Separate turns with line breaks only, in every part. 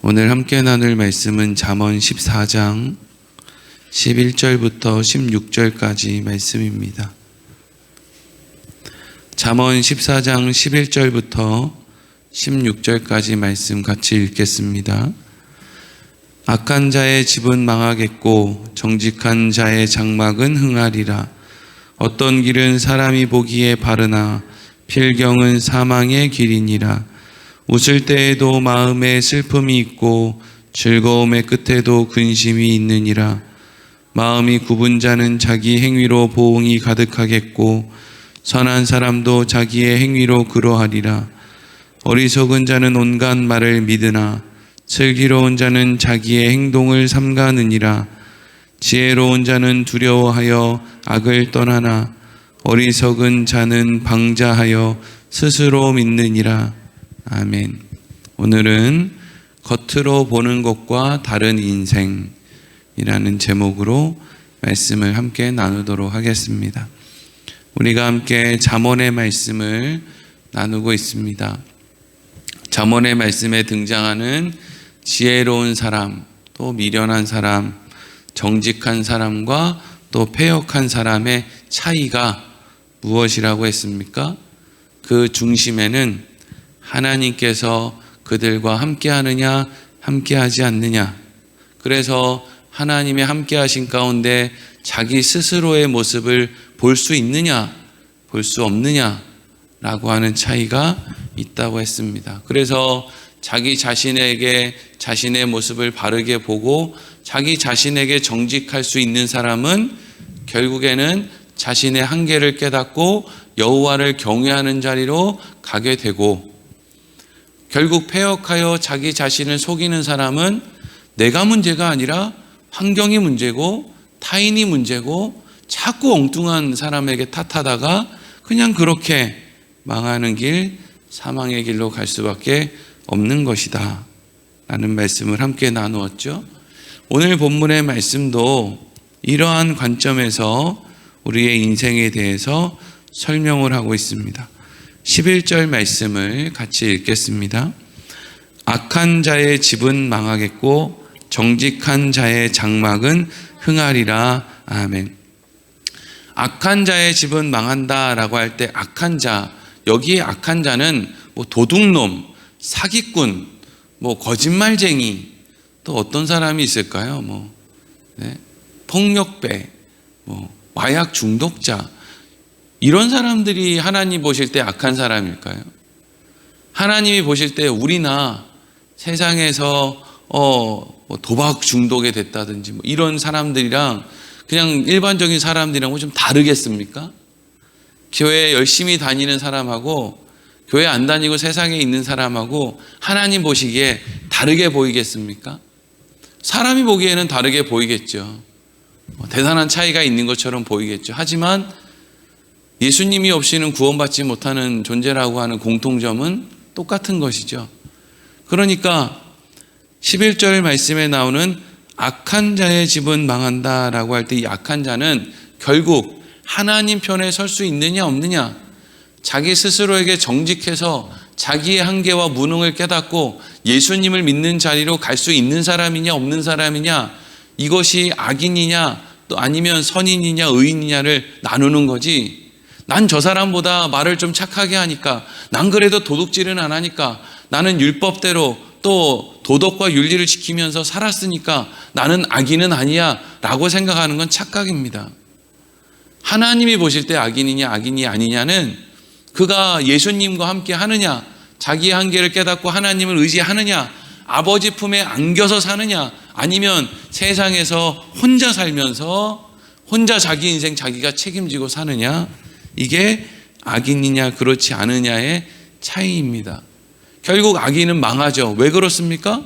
오늘 함께 나눌 말씀은 잠언 14장 11절부터 16절까지 말씀입니다. 잠언 14장 11절부터 16절까지 말씀 같이 읽겠습니다. 악한 자의 집은 망하겠고 정직한 자의 장막은 흥하리라. 어떤 길은 사람이 보기에 바르나 필경은 사망의 길이니라. 웃을 때에도 마음에 슬픔이 있고 즐거움의 끝에도 근심이 있느니라. 마음이 굽은 자는 자기 행위로 보응이 가득하겠고 선한 사람도 자기의 행위로 그러하리라. 어리석은 자는 온갖 말을 믿으나 슬기로운 자는 자기의 행동을 삼가느니라. 지혜로운 자는 두려워하여 악을 떠나나 어리석은 자는 방자하여 스스로 믿느니라. 아멘. 오늘은 겉으로 보는 것과 다른 인생이라는 제목으로 말씀을 함께 나누도록 하겠습니다. 우리가 함께 잠언의 말씀을 나누고 있습니다. 잠언의 말씀에 등장하는 지혜로운 사람, 또 미련한 사람, 정직한 사람과 또 패역한 사람의 차이가 무엇이라고 했습니까? 그 중심에는 하나님께서 그들과 함께 하느냐, 함께 하지 않느냐. 그래서 하나님의 함께 하신 가운데 자기 스스로의 모습을 볼 수 있느냐, 볼 수 없느냐 라고 하는 차이가 있다고 했습니다. 그래서 자기 자신에게 자신의 모습을 바르게 보고 자기 자신에게 정직할 수 있는 사람은 결국에는 자신의 한계를 깨닫고 여호와를 경외하는 자리로 가게 되고, 결국 패역하여 자기 자신을 속이는 사람은 내가 문제가 아니라 환경이 문제고 타인이 문제고 자꾸 엉뚱한 사람에게 탓하다가 그냥 그렇게 망하는 길, 사망의 길로 갈 수밖에 없는 것이다 라는 말씀을 함께 나누었죠. 오늘 본문의 말씀도 이러한 관점에서 우리의 인생에 대해서 설명을 하고 있습니다. 11절 말씀을 같이 읽겠습니다. 악한 자의 집은 망하겠고 정직한 자의 장막은 흥하리라. 아멘. 악한 자의 집은 망한다라고 할 때 악한 자, 여기에 악한 자는 뭐 도둑놈, 사기꾼, 뭐 거짓말쟁이, 또 어떤 사람이 있을까요? 폭력배, 마약 중독자, 이런 사람들이 하나님 보실 때 악한 사람일까요? 하나님이 보실 때 우리나 세상에서 도박 중독에 됐다든지 이런 사람들이랑 그냥 일반적인 사람들이랑 좀 다르겠습니까? 교회 열심히 다니는 사람하고 교회 안 다니고 세상에 있는 사람하고 하나님 보시기에 다르게 보이겠습니까? 사람이 보기에는 다르게 보이겠죠. 대단한 차이가 있는 것처럼 보이겠죠. 하지만 예수님이 없이는 구원받지 못하는 존재라고 하는 공통점은 똑같은 것이죠. 그러니까 11절 말씀에 나오는 악한 자의 집은 망한다라고 할 때 이 악한 자는 결국 하나님 편에 설 수 있느냐 없느냐, 자기 스스로에게 정직해서 자기의 한계와 무능을 깨닫고 예수님을 믿는 자리로 갈 수 있는 사람이냐 없는 사람이냐, 이것이 악인이냐 또 아니면 선인이냐 의인이냐를 나누는 거지, 난 저 사람보다 말을 좀 착하게 하니까, 난 그래도 도둑질은 안 하니까, 나는 율법대로 또 도덕과 윤리를 지키면서 살았으니까 나는 악인은 아니야 라고 생각하는 건 착각입니다. 하나님이 보실 때 악인이냐 악인이 아니냐는 그가 예수님과 함께 하느냐, 자기의 한계를 깨닫고 하나님을 의지하느냐, 아버지 품에 안겨서 사느냐, 아니면 세상에서 혼자 살면서 혼자 자기 인생 자기가 책임지고 사느냐, 이게 악인이냐 그렇지 않느냐의 차이입니다. 결국 악인은 망하죠. 왜 그렇습니까?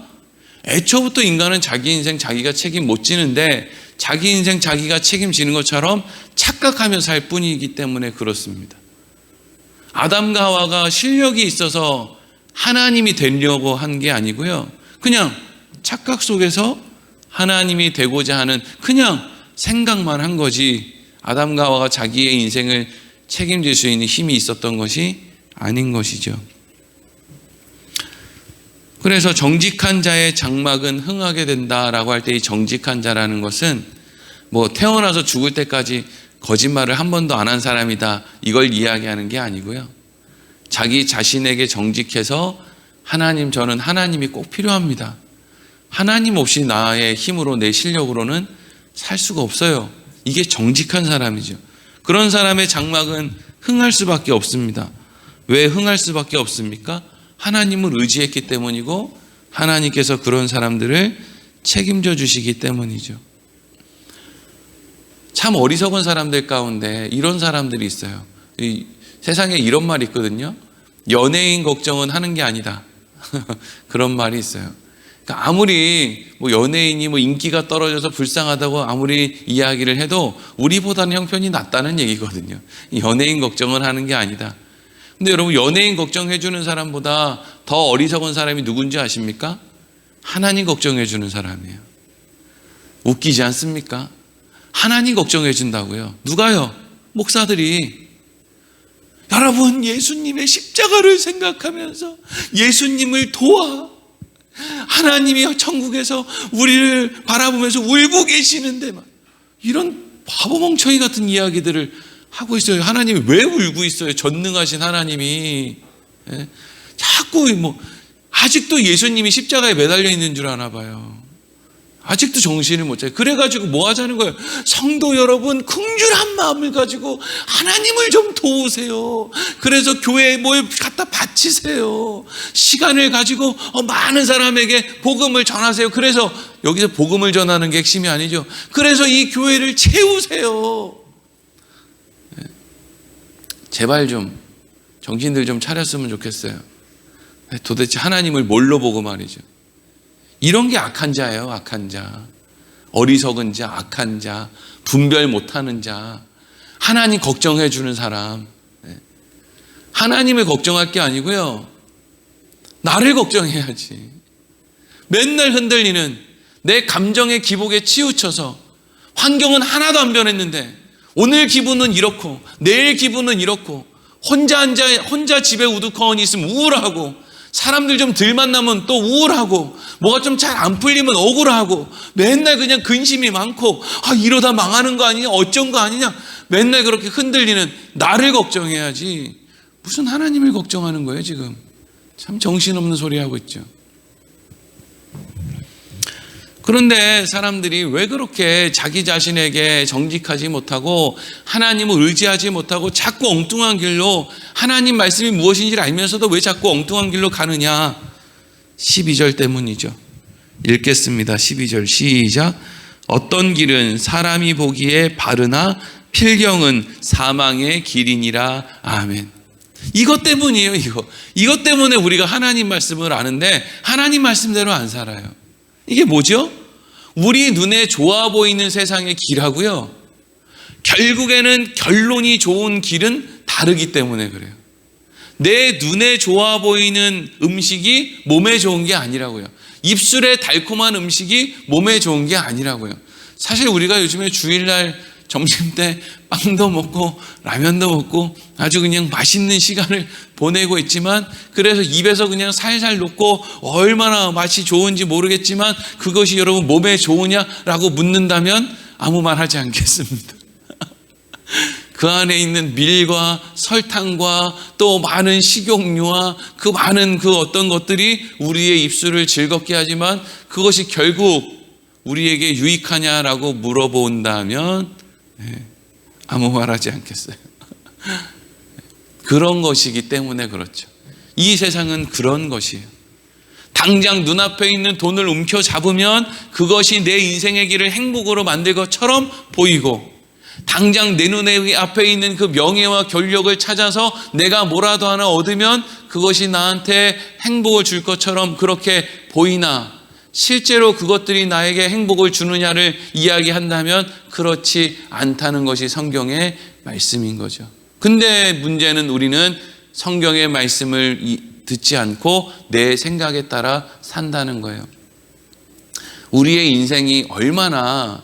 애초부터 인간은 자기 인생 자기가 책임 못 지는데 자기 인생 자기가 책임지는 것처럼 착각하며 살 뿐이기 때문에 그렇습니다. 아담과 하와가 실력이 있어서 하나님이 되려고 한 게 아니고요, 그냥 착각 속에서 하나님이 되고자 하는 그냥 생각만 한 거지, 아담과 하와가 자기의 인생을 책임질 수 있는 힘이 있었던 것이 아닌 것이죠. 그래서 정직한 자의 장막은 흥하게 된다라고 할 때 이 정직한 자라는 것은 뭐 태어나서 죽을 때까지 거짓말을 한 번도 안 한 사람이다 이걸 이야기하는 게 아니고요. 자기 자신에게 정직해서 하나님, 저는 하나님이 꼭 필요합니다. 하나님 없이 나의 힘으로 내 실력으로는 살 수가 없어요. 이게 정직한 사람이죠. 그런 사람의 장막은 흥할 수밖에 없습니다. 왜 흥할 수밖에 없습니까? 하나님을 의지했기 때문이고 하나님께서 그런 사람들을 책임져 주시기 때문이죠. 참 어리석은 사람들 가운데 이런 사람들이 있어요. 이 세상에 이런 말이 있거든요. 연예인 걱정은 하는 게 아니다. 그런 말이 있어요. 그러니까 아무리 뭐 연예인이 뭐 인기가 떨어져서 불쌍하다고 아무리 이야기를 해도 우리보다는 형편이 낫다는 얘기거든요. 연예인 걱정은 하는 게 아니다. 근데 여러분, 연예인 걱정해 주는 사람보다 더 어리석은 사람이 누군지 아십니까? 하나님 걱정해 주는 사람이에요. 웃기지 않습니까? 하나님 걱정해 준다고요. 누가요? 목사들이. 여러분, 예수님의 십자가를 생각하면서 예수님을 도와. 하나님이 천국에서 우리를 바라보면서 울고 계시는데 막 이런 바보멍청이 같은 이야기들을 하고 있어요. 하나님이 왜 울고 있어요? 전능하신 하나님이. 예? 자꾸 뭐 아직도 예수님이 십자가에 매달려 있는 줄 아나 봐요. 아직도 정신을 못 차려. 그래가지고 뭐 하자는 거예요? 성도 여러분, 긍휼한 마음을 가지고 하나님을 좀 도우세요. 그래서 교회에 뭘 갖다 바치세요. 시간을 가지고 많은 사람에게 복음을 전하세요. 그래서 여기서 복음을 전하는 게 핵심이 아니죠. 그래서 이 교회를 채우세요. 제발 좀 정신들 좀 차렸으면 좋겠어요. 도대체 하나님을 뭘로 보고 말이죠. 이런 게 악한 자예요. 악한 자, 어리석은 자, 악한 자, 분별 못하는 자, 하나님 걱정해 주는 사람. 하나님을 걱정할 게 아니고요, 나를 걱정해야지. 맨날 흔들리는 내 감정의 기복에 치우쳐서 환경은 하나도 안 변했는데 오늘 기분은 이렇고 내일 기분은 이렇고, 혼자 집에 우두커니 있으면 우울하고, 사람들 좀 덜 만나면 또 우울하고, 뭐가 좀 잘 안 풀리면 억울하고, 맨날 그냥 근심이 많고, 이러다 망하는 거 아니냐, 어쩐 거 아니냐, 맨날 그렇게 흔들리는 나를 걱정해야지 무슨 하나님을 걱정하는 거예요. 지금 참 정신없는 소리 하고 있죠. 그런데 사람들이 왜 그렇게 자기 자신에게 정직하지 못하고 하나님을 의지하지 못하고 자꾸 엉뚱한 길로, 하나님 말씀이 무엇인지를 알면서도 왜 자꾸 엉뚱한 길로 가느냐? 12절 때문이죠. 읽겠습니다. 12절 시작. 어떤 길은 사람이 보기에 바르나 필경은 사망의 길이니라. 아멘. 이것 때문이에요. 이것 때문에 우리가 하나님 말씀을 아는데 하나님 말씀대로 안 살아요. 이게 뭐죠? 우리 눈에 좋아 보이는 세상의 길하고요, 결국에는 결론이 좋은 길은 다르기 때문에 그래요. 내 눈에 좋아 보이는 음식이 몸에 좋은 게 아니라고요. 입술에 달콤한 음식이 몸에 좋은 게 아니라고요. 사실 우리가 요즘에 주일날 점심때 빵도 먹고 라면도 먹고 아주 그냥 맛있는 시간을 보내고 있지만, 그래서 입에서 그냥 살살 녹고 얼마나 맛이 좋은지 모르겠지만 그것이 여러분 몸에 좋으냐라고 묻는다면 아무 말 하지 않겠습니다. 그 안에 있는 밀과 설탕과 또 많은 식용유와 그 많은 그 어떤 것들이 우리의 입술을 즐겁게 하지만 그것이 결국 우리에게 유익하냐라고 물어본다면 아무 말 하지 않겠어요. 그런 것이기 때문에 그렇죠. 이 세상은 그런 것이에요. 당장 눈앞에 있는 돈을 움켜잡으면 그것이 내 인생의 길을 행복으로 만들 것처럼 보이고, 당장 내 눈에 앞에 있는 그 명예와 권력을 찾아서 내가 뭐라도 하나 얻으면 그것이 나한테 행복을 줄 것처럼 그렇게 보이나, 실제로 그것들이 나에게 행복을 주느냐를 이야기한다면 그렇지 않다는 것이 성경의 말씀인 거죠. 근데 문제는 우리는 성경의 말씀을 듣지 않고 내 생각에 따라 산다는 거예요. 우리의 인생이 얼마나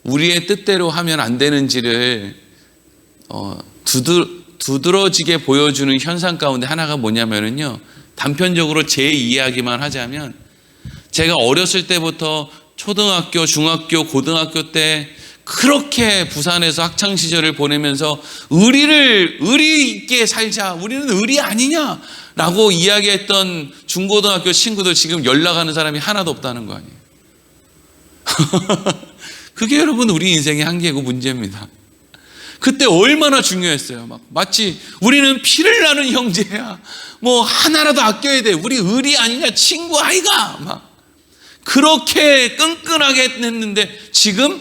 우리의 뜻대로 하면 안 되는지를 두드러지게 보여주는 현상 가운데 하나가 뭐냐면요, 단편적으로 제 이야기만 하자면 제가 어렸을 때부터 초등학교, 중학교, 고등학교 때 그렇게 부산에서 학창시절을 보내면서 의리 있게 살자, 우리는 의리 아니냐라고 이야기했던 중고등학교 친구들 지금 연락하는 사람이 하나도 없다는 거 아니에요. 그게 여러분 우리 인생의 한계고 문제입니다. 그때 얼마나 중요했어요. 마치 우리는 피를 나는 형제야, 뭐 하나라도 아껴야 돼, 우리 의리 아니냐, 친구 아이가, 그렇게 끈끈하게 했는데 지금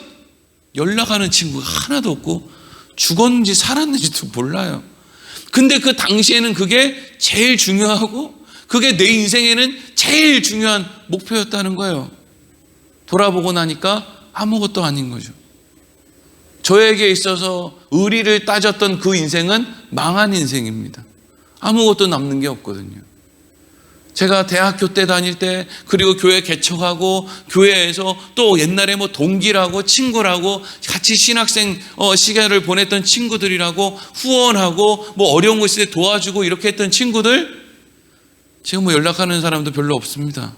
연락하는 친구가 하나도 없고 죽었는지 살았는지도 몰라요. 근데 그 당시에는 그게 제일 중요하고 그게 내 인생에는 제일 중요한 목표였다는 거예요. 돌아보고 나니까 아무것도 아닌 거죠. 저에게 있어서 의리를 따졌던 그 인생은 망한 인생입니다. 아무것도 남는 게 없거든요. 제가 대학교 때 다닐 때, 그리고 교회 개척하고 교회에서 또 옛날에 뭐 동기라고 친구라고 같이 신학생 시간을 보냈던 친구들이라고 후원하고 뭐 어려운 곳 있을 때 도와주고 이렇게 했던 친구들 지금 뭐 연락하는 사람도 별로 없습니다.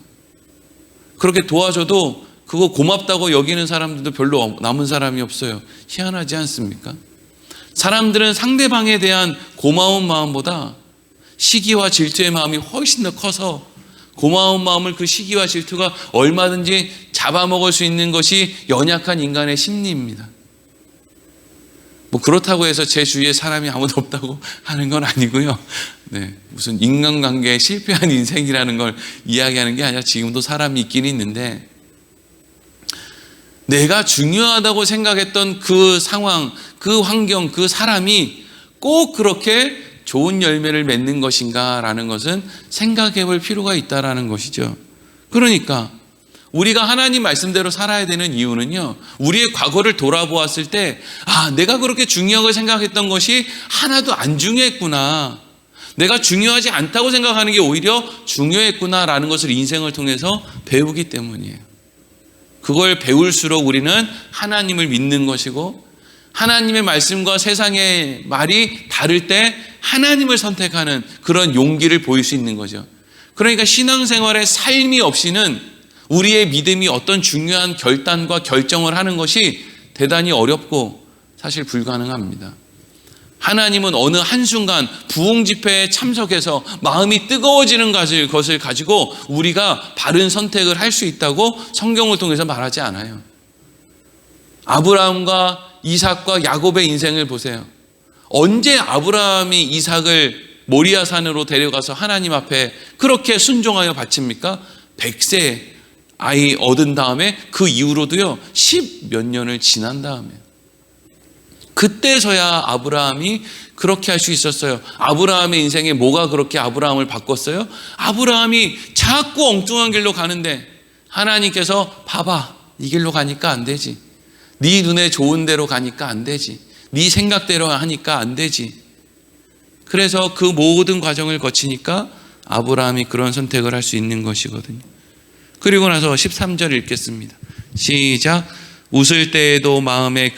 그렇게 도와줘도 그거 고맙다고 여기는 사람들도 별로 남은 사람이 없어요. 희한하지 않습니까? 사람들은 상대방에 대한 고마운 마음보다 시기와 질투의 마음이 훨씬 더 커서 고마운 마음을 그 시기와 질투가 얼마든지 잡아먹을 수 있는 것이 연약한 인간의 심리입니다. 뭐 그렇다고 해서 제 주위에 사람이 아무도 없다고 하는 건 아니고요. 네, 무슨 인간관계에 실패한 인생이라는 걸 이야기하는 게 아니라 지금도 사람이 있긴 있는데, 내가 중요하다고 생각했던 그 상황, 그 환경, 그 사람이 꼭 그렇게 좋은 열매를 맺는 것인가라는 것은 생각해 볼 필요가 있다라는 것이죠. 그러니까 우리가 하나님 말씀대로 살아야 되는 이유는요, 우리의 과거를 돌아보았을 때 내가 그렇게 중요하게 생각했던 것이 하나도 안 중요했구나, 내가 중요하지 않다고 생각하는 게 오히려 중요했구나라는 것을 인생을 통해서 배우기 때문이에요. 그걸 배울수록 우리는 하나님을 믿는 것이고, 하나님의 말씀과 세상의 말이 다를 때 하나님을 선택하는 그런 용기를 보일 수 있는 거죠. 그러니까 신앙생활의 삶이 없이는 우리의 믿음이 어떤 중요한 결단과 결정을 하는 것이 대단히 어렵고 사실 불가능합니다. 하나님은 어느 한순간 부흥 집회에 참석해서 마음이 뜨거워지는 것을 가지고 우리가 바른 선택을 할 수 있다고 성경을 통해서 말하지 않아요. 아브라함과 이삭과 야곱의 인생을 보세요. 언제 아브라함이 이삭을 모리아산으로 데려가서 하나님 앞에 그렇게 순종하여 바칩니까? 100세 아이 얻은 다음에 그 이후로도요 10몇 년을 지난 다음에, 그때서야 아브라함이 그렇게 할 수 있었어요. 아브라함의 인생에 뭐가 그렇게 아브라함을 바꿨어요? 아브라함이 자꾸 엉뚱한 길로 가는데 하나님께서 봐봐, 이 길로 가니까 안 되지, 네 눈에 좋은 대로 가니까 안 되지, 네 생각대로 하니까 안 되지. 그래서 그 모든 과정을 거치니까 아브라함이 그런 선택을 할 수 있는 것이거든요. 그리고 나서 13절 읽겠습니다. 시작. 웃을 때에도 마음에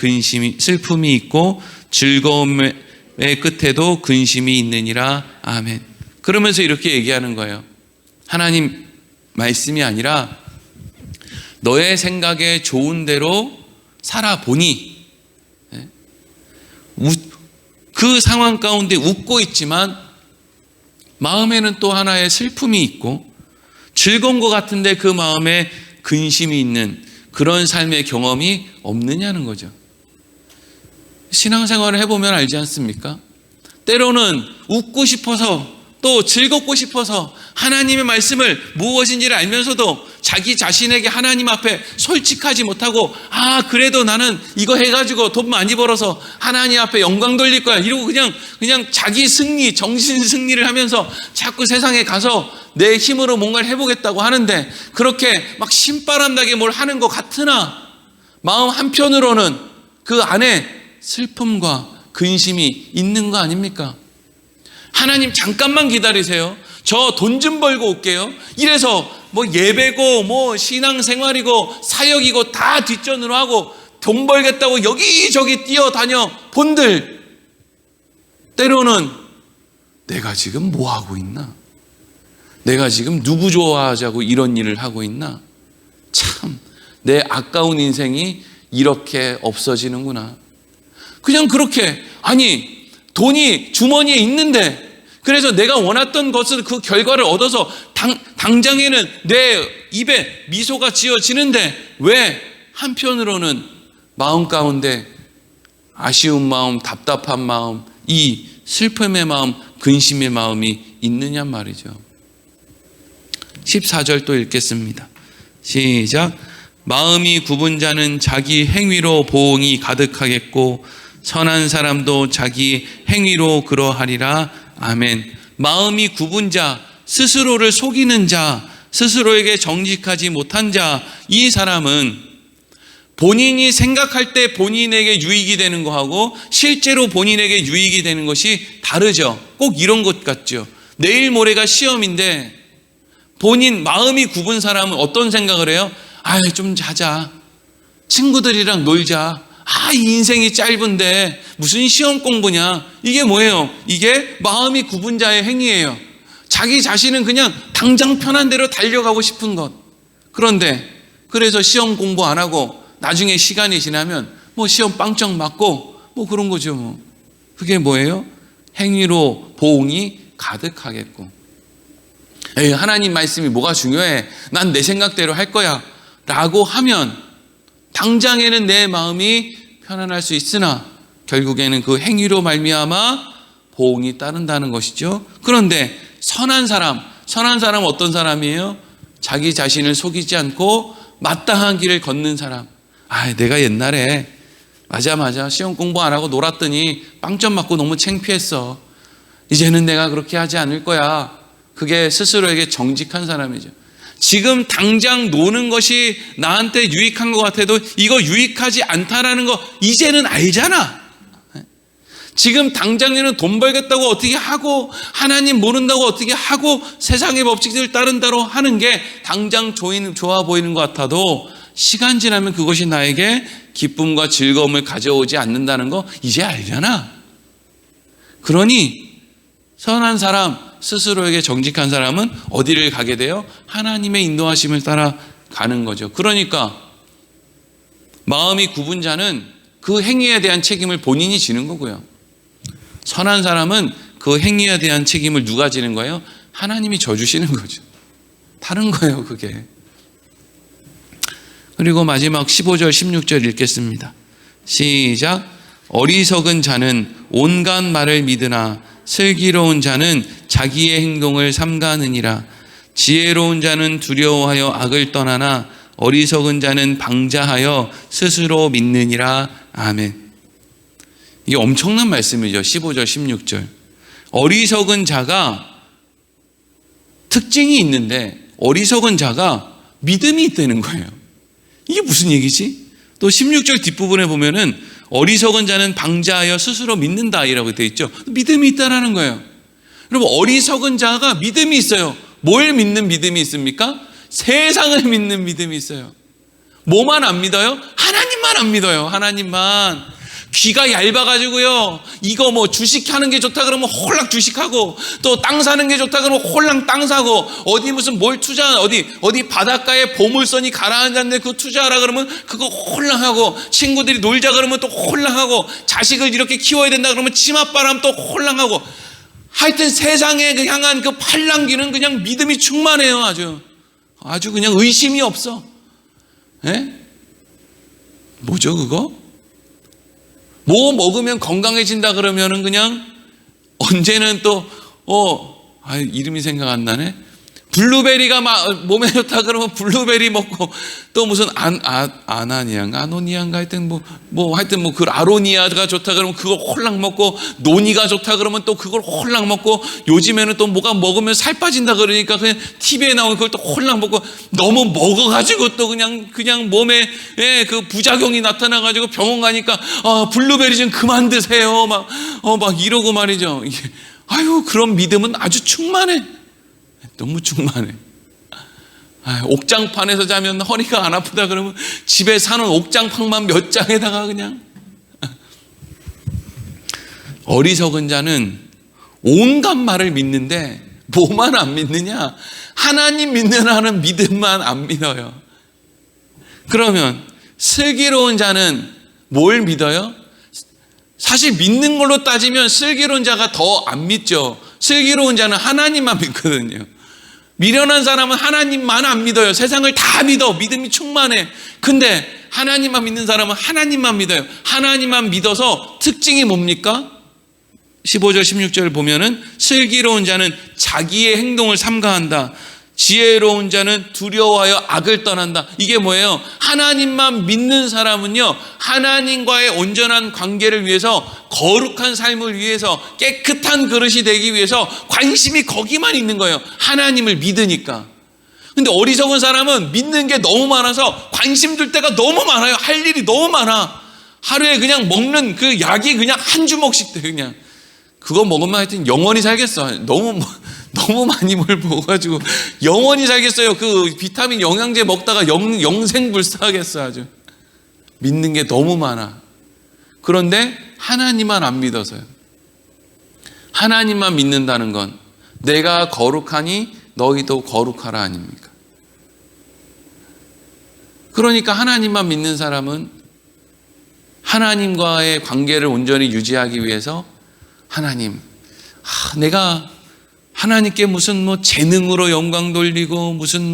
슬픔이 있고 즐거움의 끝에도 근심이 있느니라. 아멘. 그러면서 이렇게 얘기하는 거예요. 하나님 말씀이 아니라 너의 생각에 좋은 대로 살아보니, 그 상황 가운데 웃고 있지만 마음에는 또 하나의 슬픔이 있고 즐거운 것 같은데 그 마음에 근심이 있는 그런 삶의 경험이 없느냐는 거죠. 신앙생활을 해보면 알지 않습니까? 때로는 웃고 싶어서 또 즐겁고 싶어서 하나님의 말씀을 무엇인지를 알면서도 자기 자신에게 하나님 앞에 솔직하지 못하고 그래도 나는 이거 해가지고 돈 많이 벌어서 하나님 앞에 영광 돌릴 거야 이러고 그냥 자기 승리, 정신 승리를 하면서 자꾸 세상에 가서 내 힘으로 뭔가를 해보겠다고 하는데 그렇게 막 신바람 나게 뭘 하는 것 같으나 마음 한편으로는 그 안에 슬픔과 근심이 있는 거 아닙니까? 하나님 잠깐만 기다리세요. 저 돈 좀 벌고 올게요. 이래서 뭐 예배고 뭐 신앙생활이고 사역이고 다 뒷전으로 하고 돈 벌겠다고 여기저기 뛰어다녀 본들, 때로는 내가 지금 뭐 하고 있나? 내가 지금 누구 좋아하자고 이런 일을 하고 있나? 참, 내 아까운 인생이 이렇게 없어지는구나. 그냥 그렇게, 아니, 돈이 주머니에 있는데, 그래서 내가 원했던 것을 그 결과를 얻어서 당장에는 내 입에 미소가 지어지는데, 왜 한편으로는 마음 가운데 아쉬운 마음, 답답한 마음, 이 슬픔의 마음, 근심의 마음이 있느냐 말이죠. 14절 또 읽겠습니다. 시작. 마음이 굽은 자는 자기 행위로 보응이 가득하겠고 선한 사람도 자기 행위로 그러하리라. 아멘. 마음이 굽은 자, 스스로를 속이는 자, 스스로에게 정직하지 못한 자, 이 사람은 본인이 생각할 때 본인에게 유익이 되는 거하고 실제로 본인에게 유익이 되는 것이 다르죠. 꼭 이런 것 같죠. 내일 모레가 시험인데 본인 마음이 굽은 사람은 어떤 생각을 해요? 아, 좀 자자. 친구들이랑 놀자. 아, 이 인생이 짧은데 무슨 시험 공부냐. 이게 뭐예요? 이게 마음이 굽은 자의 행위예요. 자기 자신은 그냥 당장 편한 대로 달려가고 싶은 것. 그런데 그래서 시험 공부 안 하고 나중에 시간이 지나면 뭐 시험 빵점 맞고 뭐 그런 거죠. 뭐 그게 뭐예요? 행위로 보응이 가득하겠고. 에이, 하나님 말씀이 뭐가 중요해? 난 내 생각대로 할 거야 라고 하면 당장에는 내 마음이 편안할 수 있으나 결국에는 그 행위로 말미암아 보응이 따른다는 것이죠. 그런데 선한 사람은 어떤 사람이에요? 자기 자신을 속이지 않고 마땅한 길을 걷는 사람. 아, 내가 옛날에 맞아 시험 공부 안 하고 놀았더니 빵점 맞고 너무 창피했어. 이제는 내가 그렇게 하지 않을 거야. 그게 스스로에게 정직한 사람이죠. 지금 당장 노는 것이 나한테 유익한 것 같아도 이거 유익하지 않다라는 거 이제는 알잖아. 지금 당장에는 돈 벌겠다고 어떻게 하고 하나님 모른다고 어떻게 하고 세상의 법칙들을 따른다고 하는 게 당장 좋아 보이는 것 같아도 시간 지나면 그것이 나에게 기쁨과 즐거움을 가져오지 않는다는 거 이제 알잖아. 그러니 선한 사람, 스스로에게 정직한 사람은 어디를 가게 돼요? 하나님의 인도하심을 따라 가는 거죠. 그러니까 마음이 굽은 자는 그 행위에 대한 책임을 본인이 지는 거고요. 선한 사람은 그 행위에 대한 책임을 누가 지는 거예요? 하나님이 져주시는 거죠. 다른 거예요, 그게. 그리고 마지막 15절, 16절 읽겠습니다. 시작. 어리석은 자는 온갖 말을 믿으나 슬기로운 자는 자기의 행동을 삼가느니라. 지혜로운 자는 두려워하여 악을 떠나나 어리석은 자는 방자하여 스스로 믿느니라. 아멘. 이게 엄청난 말씀이죠. 15절, 16절. 어리석은 자가 특징이 있는데 어리석은 자가 믿음이 있다는 거예요. 이게 무슨 얘기지? 또 16절 뒷부분에 보면은 어리석은 자는 방자하여 스스로 믿는다 이라고 되어 있죠. 믿음이 있다라는 거예요. 여러분, 어리석은 자가 믿음이 있어요. 뭘 믿는 믿음이 있습니까? 세상을 믿는 믿음이 있어요. 뭐만 안 믿어요? 하나님만 안 믿어요. 하나님만. 귀가 얇아가지고요. 이거 뭐 주식하는 게 좋다 그러면 홀랑 주식하고 또 땅 사는 게 좋다 그러면 홀랑 땅 사고 어디 무슨 뭘 투자 어디 바닷가에 보물선이 가라앉았는데 그거 투자하라 그러면 그거 홀랑 하고 친구들이 놀자 그러면 또 홀랑 하고 자식을 이렇게 키워야 된다 그러면 치맛바람 또 홀랑 하고 하여튼 세상에 향한 그 팔랑귀는 그냥 믿음이 충만해요. 아주 그냥 의심이 없어. 에? 뭐죠 그거? 뭐 먹으면 건강해진다 그러면은 그냥 언제는 또 이름이 생각 안 나네. 블루베리가 몸에 좋다 그러면 블루베리 먹고 또 무슨 아노니아인가 하여튼 하여튼 그 아로니아가 좋다 그러면 그거 홀랑 먹고 노니가 좋다 그러면 또 그걸 홀랑 먹고 요즘에는 또 뭐가 먹으면 살 빠진다 그러니까 그냥 TV에 나오는 그걸 또 홀랑 먹고 너무 먹어가지고 또 그냥 몸에 그 부작용이 나타나가지고 병원 가니까 블루베리 좀 그만 드세요 막 이러고 말이죠. 아유, 그런 믿음은 아주 충만해. 너무 충만해. 옥장판에서 자면 허리가 안 아프다 그러면 집에 사는 옥장판만 몇 장에다가 그냥. 어리석은 자는 온갖 말을 믿는데 뭐만 안 믿느냐? 하나님 믿느라는 믿음만 안 믿어요. 그러면 슬기로운 자는 뭘 믿어요? 사실 믿는 걸로 따지면 슬기로운 자가 더 안 믿죠. 슬기로운 자는 하나님만 믿거든요. 미련한 사람은 하나님만 안 믿어요. 세상을 다 믿어. 믿음이 충만해. 근데 하나님만 믿는 사람은 하나님만 믿어요. 하나님만 믿어서 특징이 뭡니까? 15절 16절 보면은 슬기로운 자는 자기의 행동을 삼가한다. 지혜로운 자는 두려워하여 악을 떠난다. 이게 뭐예요? 하나님만 믿는 사람은요, 하나님과의 온전한 관계를 위해서, 거룩한 삶을 위해서, 깨끗한 그릇이 되기 위해서 관심이 거기만 있는 거예요. 하나님을 믿으니까. 근데 어리석은 사람은 믿는 게 너무 많아서 관심 둘 때가 너무 많아요. 할 일이 너무 많아. 하루에 그냥 먹는 그 약이 그냥 한 주먹씩 돼. 그냥 그거 먹으면 하여튼 영원히 살겠어. 너무 많이 뭘 먹어가지고 영원히 살겠어요. 그 비타민 영양제 먹다가 영생불사하겠어. 아주 믿는 게 너무 많아. 그런데 하나님만 안 믿어서요. 하나님만 믿는다는 건 내가 거룩하니 너희도 거룩하라 아닙니까? 그러니까 하나님만 믿는 사람은 하나님과의 관계를 온전히 유지하기 위해서 하나님, 내가 하나님께 무슨 재능으로 영광 돌리고 무슨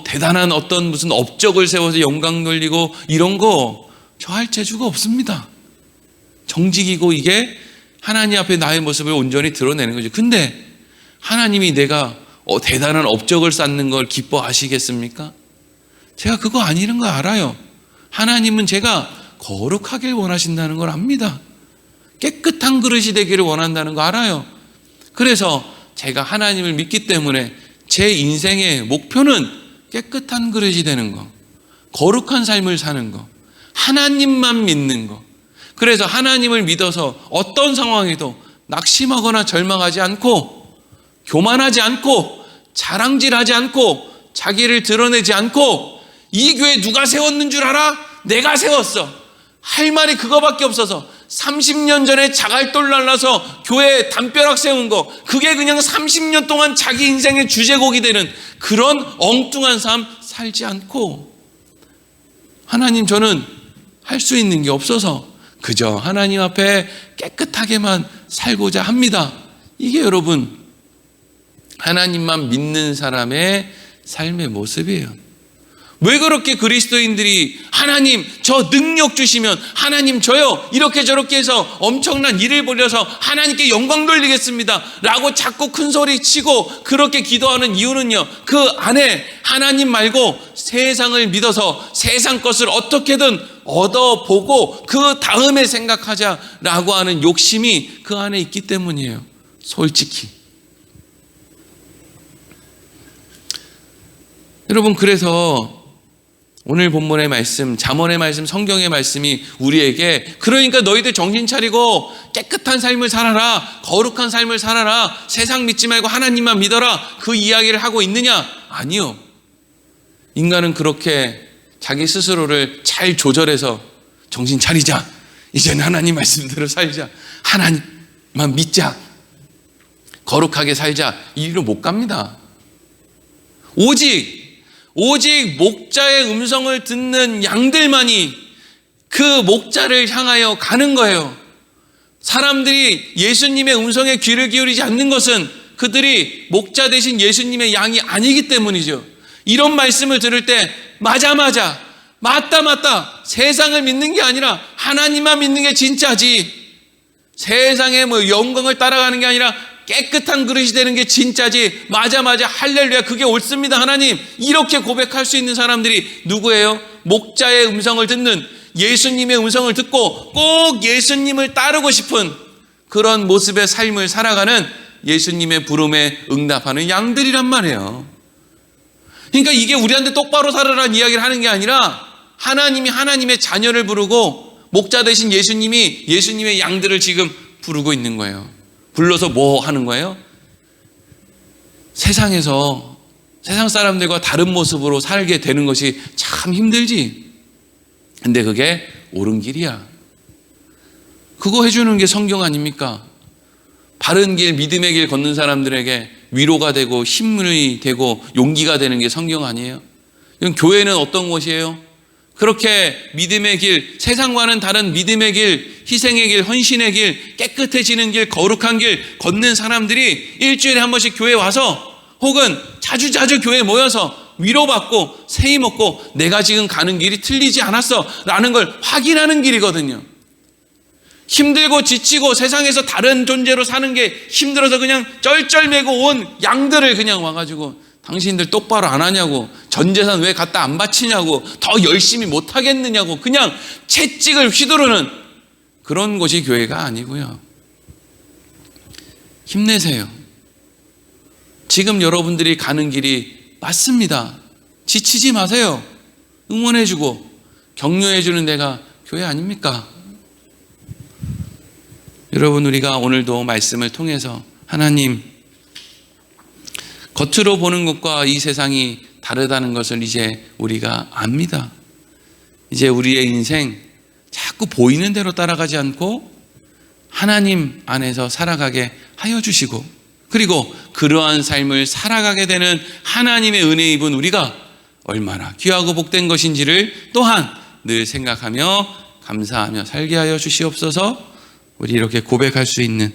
대단한 어떤 무슨 업적을 세워서 영광 돌리고 이런 거 저 할 재주가 없습니다. 정직이고 이게 하나님 앞에 나의 모습을 온전히 드러내는 거죠. 근데 하나님이 내가 대단한 업적을 쌓는 걸 기뻐하시겠습니까? 제가 그거 아니는 거 알아요. 하나님은 제가 거룩하길 원하신다는 걸 압니다. 깨끗한 그릇이 되기를 원한다는 거 알아요. 그래서 제가 하나님을 믿기 때문에 제 인생의 목표는 깨끗한 그릇이 되는 거, 거룩한 삶을 사는 거, 하나님만 믿는 거. 그래서 하나님을 믿어서 어떤 상황에도 낙심하거나 절망하지 않고, 교만하지 않고, 자랑질하지 않고, 자기를 드러내지 않고, 이 교회 누가 세웠는 줄 알아? 내가 세웠어. 할 말이 그거밖에 없어서 30년 전에 자갈돌 날라서 교회에 담벼락 세운 거, 그게 그냥 30년 동안 자기 인생의 주제곡이 되는 그런 엉뚱한 삶 살지 않고, 하나님, 저는 할 수 있는 게 없어서 그저 하나님 앞에 깨끗하게만 살고자 합니다. 이게 여러분 하나님만 믿는 사람의 삶의 모습이에요. 왜 그렇게 그리스도인들이 하나님 저 능력 주시면, 하나님 저요 이렇게 저렇게 해서 엄청난 일을 벌여서 하나님께 영광 돌리겠습니다 라고 자꾸 큰 소리 치고 그렇게 기도하는 이유는요, 그 안에 하나님 말고 세상을 믿어서 세상 것을 어떻게든 얻어보고 그 다음에 생각하자라고 하는 욕심이 그 안에 있기 때문이에요. 솔직히 여러분, 그래서 오늘 본문의 말씀, 잠언의 말씀, 성경의 말씀이 우리에게 그러니까 너희들 정신 차리고 깨끗한 삶을 살아라, 거룩한 삶을 살아라, 세상 믿지 말고 하나님만 믿어라, 그 이야기를 하고 있느냐? 아니요. 인간은 그렇게 자기 스스로를 잘 조절해서 정신 차리자, 이제는 하나님 말씀대로 살자, 하나님만 믿자, 거룩하게 살자, 이리로 못 갑니다. 오직 목자의 음성을 듣는 양들만이 그 목자를 향하여 가는 거예요. 사람들이 예수님의 음성에 귀를 기울이지 않는 것은 그들이 목자 대신 예수님의 양이 아니기 때문이죠. 이런 말씀을 들을 때 맞다 세상을 믿는 게 아니라 하나님만 믿는 게 진짜지, 세상의 영광을 따라가는 게 아니라 깨끗한 그릇이 되는 게 진짜지, 맞아 할렐루야 그게 옳습니다 하나님, 이렇게 고백할 수 있는 사람들이 누구예요? 목자의 음성을 듣는, 예수님의 음성을 듣고 꼭 예수님을 따르고 싶은 그런 모습의 삶을 살아가는 예수님의 부름에 응답하는 양들이란 말이에요. 그러니까 이게 우리한테 똑바로 살아라는 이야기를 하는 게 아니라 하나님이 하나님의 자녀를 부르고 목자 되신 예수님이 예수님의 양들을 지금 부르고 있는 거예요. 불러서 뭐 하는 거예요? 세상에서 세상 사람들과 다른 모습으로 살게 되는 것이 참 힘들지. 근데 그게 옳은 길이야. 그거 해주는 게 성경 아닙니까? 바른 길, 믿음의 길 걷는 사람들에게 위로가 되고 힘이 되고 용기가 되는 게 성경 아니에요? 이건 교회는 어떤 곳이에요? 그렇게 믿음의 길, 세상과는 다른 믿음의 길, 희생의 길, 헌신의 길, 깨끗해지는 길, 거룩한 길 걷는 사람들이 일주일에 한 번씩 교회에 와서 혹은 자주자주 교회에 모여서 위로받고 세임 얻고 내가 지금 가는 길이 틀리지 않았어 라는 걸 확인하는 길이거든요. 힘들고 지치고 세상에서 다른 존재로 사는 게 힘들어서 그냥 쩔쩔매고 온 양들을 그냥 와가지고 당신들 똑바로 안 하냐고, 전 재산 왜 갖다 안 바치냐고, 더 열심히 못 하겠느냐고 그냥 채찍을 휘두르는 그런 곳이 교회가 아니고요. 힘내세요. 지금 여러분들이 가는 길이 맞습니다. 지치지 마세요. 응원해주고 격려해주는 데가 교회 아닙니까? 여러분, 우리가 오늘도 말씀을 통해서 하나님, 겉으로 보는 것과 이 세상이 다르다는 것을 이제 우리가 압니다. 이제 우리의 인생 자꾸 보이는 대로 따라가지 않고 하나님 안에서 살아가게 하여 주시고, 그리고 그러한 삶을 살아가게 되는 하나님의 은혜 입은 우리가 얼마나 귀하고 복된 것인지를 또한 늘 생각하며 감사하며 살게 하여 주시옵소서. 우리 이렇게 고백할 수 있는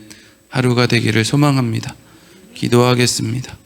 하루가 되기를 소망합니다. 기도하겠습니다.